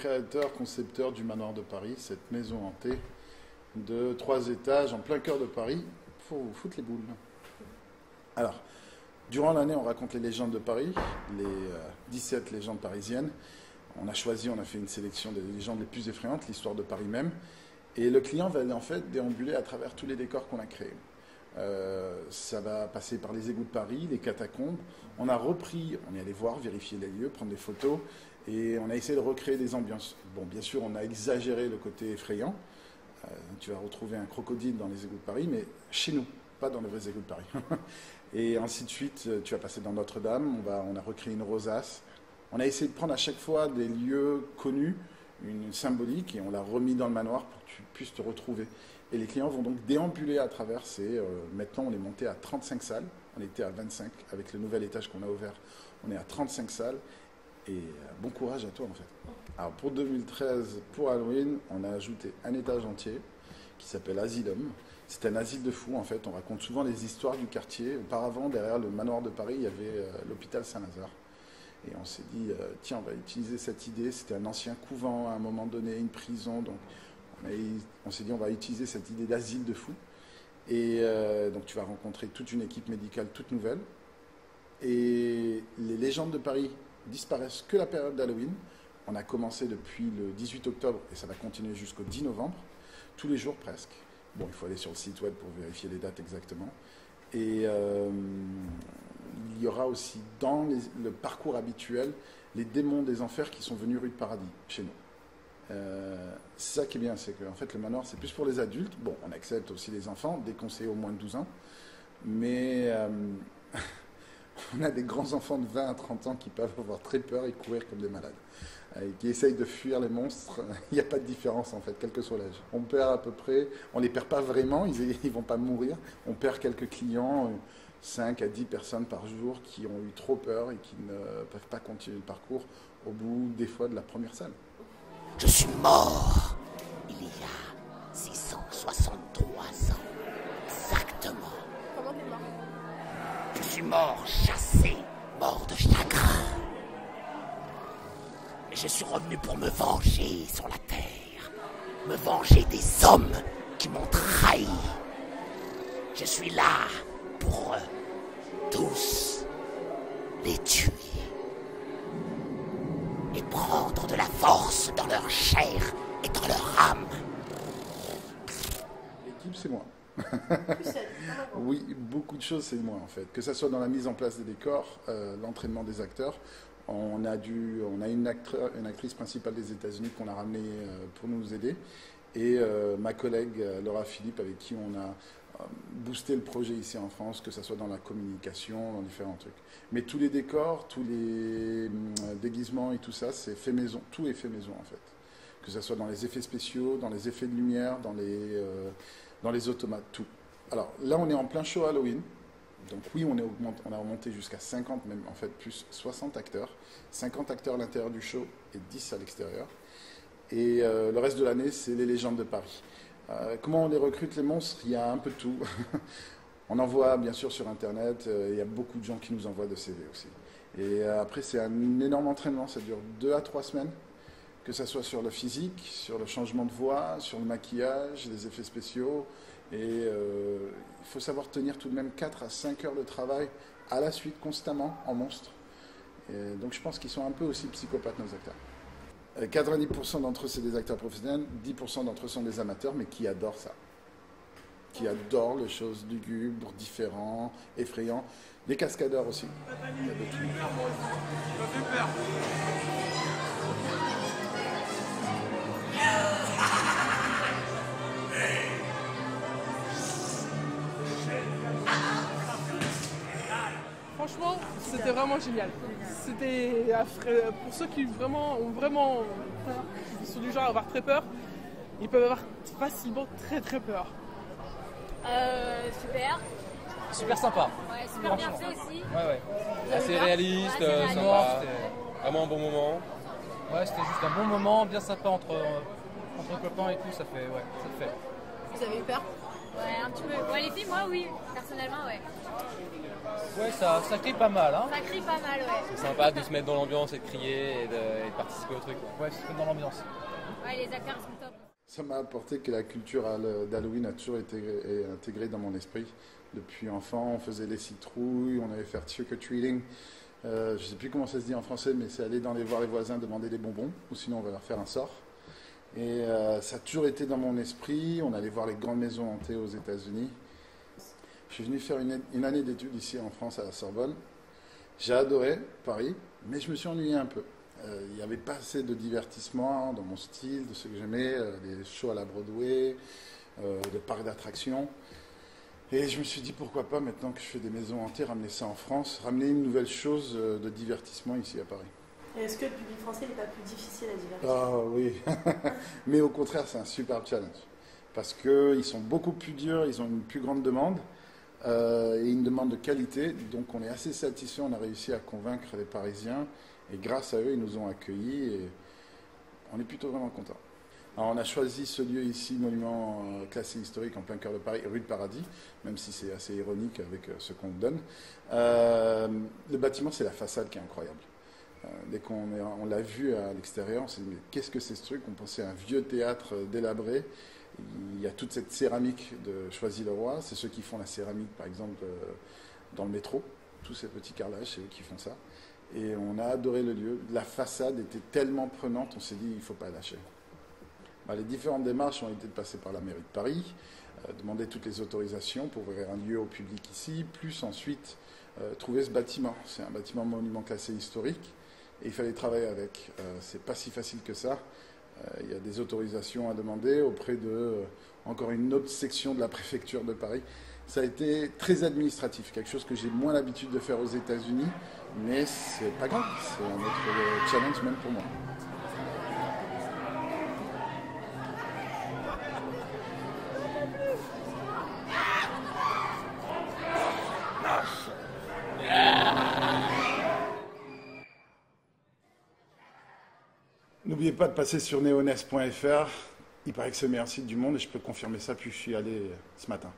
créateur, concepteur du Manoir de Paris, cette maison hantée de 3 étages en plein cœur de Paris, pour vous foutre les boules. Alors, durant l'année, on raconte les légendes de Paris, les 17 légendes parisiennes. On a fait une sélection des légendes les plus effrayantes, l'histoire de Paris même. Et le client va en fait déambuler à travers tous les décors qu'on a créés. Ça va passer par les égouts de Paris, les catacombes. On a repris, on est allé voir, vérifier les lieux, prendre des photos, et on a essayé de recréer des ambiances. Bon, bien sûr, on a exagéré le côté effrayant. Tu vas retrouver un crocodile dans les égouts de Paris, mais chez nous, pas dans les vrais égouts de Paris. Et ainsi de suite, tu vas passer dans Notre-Dame, on a recréé une rosace. On a essayé de prendre à chaque fois des lieux connus, une symbolique, et on l'a remis dans le manoir pour que tu puisses te retrouver. Et les clients vont donc déambuler à travers maintenant, on est monté à 35 salles. On était à 25 avec le nouvel étage qu'on a ouvert. On est à 35 salles. Et bon courage à toi, en fait. Alors, pour 2013, pour Halloween, on a ajouté un étage entier qui s'appelle Asylum. C'est un asile de fous, en fait. On raconte souvent les histoires du quartier. Auparavant, derrière le manoir de Paris, il y avait l'hôpital Saint-Lazare. Et on s'est dit, tiens, on va utiliser cette idée. C'était un ancien couvent, à un moment donné, une prison. Donc, on s'est dit, on va utiliser cette idée d'asile de fous. Et donc, tu vas rencontrer toute une équipe médicale toute nouvelle. Et les légendes de Paris disparaissent que la période d'Halloween. On a commencé depuis le 18 octobre et ça va continuer jusqu'au 10 novembre, tous les jours presque. Bon, il faut aller sur le site web pour vérifier les dates exactement. Et il y aura aussi dans le parcours habituel les démons des enfers qui sont venus rue de Paradis, chez nous. C'est ça qui est bien, c'est qu'en fait le manoir c'est plus pour les adultes. Bon, on accepte aussi les enfants, dès qu'on sait au moins de 12 ans. Mais on a des grands enfants de 20 à 30 ans qui peuvent avoir très peur et courir comme des malades. Et qui essayent de fuir les monstres. Il n'y a pas de différence en fait, quel que soit l'âge. On perd à peu près, on ne les perd pas vraiment, ils ne vont pas mourir. On perd quelques clients, 5 à 10 personnes par jour qui ont eu trop peur et qui ne peuvent pas continuer le parcours au bout des fois de la première salle. Je suis mort il y a 663 ans, exactement. Comment t'es mort? Je suis mort, chassé, mort de chagrin. Et je suis revenu pour me venger sur la terre, me venger des hommes qui m'ont trahi. Je suis là pour tous les tuer et prendre de la force dans leur chair et dans leur âme. L'équipe, c'est moi. Oui, beaucoup de choses, c'est moi en fait. Que ce soit dans la mise en place des décors, l'entraînement des acteurs. On a une actrice principale des États-Unis qu'on a ramenée pour nous aider. Et ma collègue Laura Philippe, avec qui on a boosté le projet ici en France, que ce soit dans la communication, dans différents trucs. Mais tous les décors, tous les déguisements et tout ça, c'est fait maison. Tout est fait maison en fait. Que ce soit dans les effets spéciaux, dans les effets de lumière, dans les automates, tout. Alors là, on est en plein show Halloween. Donc oui, on a remonté jusqu'à 50, même en fait plus 60 acteurs. 50 acteurs à l'intérieur du show et 10 à l'extérieur. Et le reste de l'année, c'est les légendes de Paris. Comment on les recrute, les monstres? Il y a un peu de tout. On envoie bien sûr sur Internet, il y a beaucoup de gens qui nous envoient de CV aussi. Et après, c'est un énorme entraînement, ça dure 2 à 3 semaines. Que ce soit sur le physique, sur le changement de voix, sur le maquillage, les effets spéciaux. Et il faut savoir tenir tout de même 4 à 5 heures de travail à la suite, constamment, en monstre. Et donc je pense qu'ils sont un peu aussi psychopathes, nos acteurs. 90% d'entre eux, c'est des acteurs professionnels, 10% d'entre eux sont des amateurs, mais qui adorent ça. Qui adorent les choses lugubres, différentes, effrayantes. Les cascadeurs aussi. Il y a de tout. Franchement, c'était vraiment génial. C'était pour ceux qui ont vraiment peur, qui sont du genre à avoir très peur, ils peuvent avoir facilement très peur. Super. Super sympa. Ouais, super bien fait aussi. Ouais. Assez réaliste, Ouais, sympa. Vraiment un bon moment. Ouais, c'était juste un bon moment, bien sympa entre copains et tout, ça fait. Vous avez eu peur? Ouais, un petit peu. Ouais, les filles, moi, oui. Personnellement, ouais. Ouais, ça crie pas mal, hein. Ça crie pas mal, ouais. C'est sympa de se mettre dans l'ambiance et de crier et de participer au truc. Ouais, se mettre dans l'ambiance. Ouais, les acteurs sont top. Ça m'a apporté que la culture d'Halloween a toujours été intégrée dans mon esprit. Depuis enfant, on faisait les citrouilles, on allait faire trick-or-treating. Je ne sais plus comment ça se dit en français, mais c'est aller voir les voisins demander des bonbons, ou sinon on va leur faire un sort. Et ça a toujours été dans mon esprit. On allait voir les grandes maisons hantées aux États-Unis. Je suis venu faire une année d'études ici en France à la Sorbonne. J'ai adoré Paris, mais je me suis ennuyé un peu. Il n'y avait pas assez de divertissement dans mon style, de ce que j'aimais, des shows à la Broadway, des parcs d'attractions. Et je me suis dit, pourquoi pas, maintenant que je fais des maisons hantées, ramener ça en France, ramener une nouvelle chose de divertissement ici à Paris. Et est-ce que le public français n'est pas plus difficile à divertir? Ah oui, mais au contraire, c'est un super challenge. Parce qu'ils sont beaucoup plus durs, ils ont une plus grande demande, et une demande de qualité. Donc on est assez satisfait, on a réussi à convaincre les Parisiens. Et grâce à eux, ils nous ont accueillis et on est plutôt vraiment contents. Alors on a choisi ce lieu ici, monument classé historique en plein cœur de Paris, rue de Paradis, même si c'est assez ironique avec ce qu'on donne. Le bâtiment, c'est la façade qui est incroyable. Dès qu'on l'a vu à l'extérieur, on s'est dit mais qu'est-ce que c'est ce truc? On pensait à un vieux théâtre délabré. Il y a toute cette céramique de Choisy-le-Roi. C'est ceux qui font la céramique, par exemple, dans le métro. Tous ces petits carrelages, c'est eux qui font ça. Et on a adoré le lieu. La façade était tellement prenante, on s'est dit il ne faut pas lâcher. Les différentes démarches ont été de passer par la mairie de Paris, demander toutes les autorisations pour ouvrir un lieu au public ici, plus ensuite trouver ce bâtiment. C'est un bâtiment monument classé historique et il fallait travailler avec. C'est pas si facile que ça. Il y a des autorisations à demander auprès de encore une autre section de la préfecture de Paris. Ça a été très administratif, quelque chose que j'ai moins l'habitude de faire aux États-Unis, mais c'est pas grave, c'est un autre challenge même pour moi. N'oubliez pas de passer sur neonest.fr. Il paraît que c'est le meilleur site du monde et je peux confirmer ça, puis je suis allé ce matin.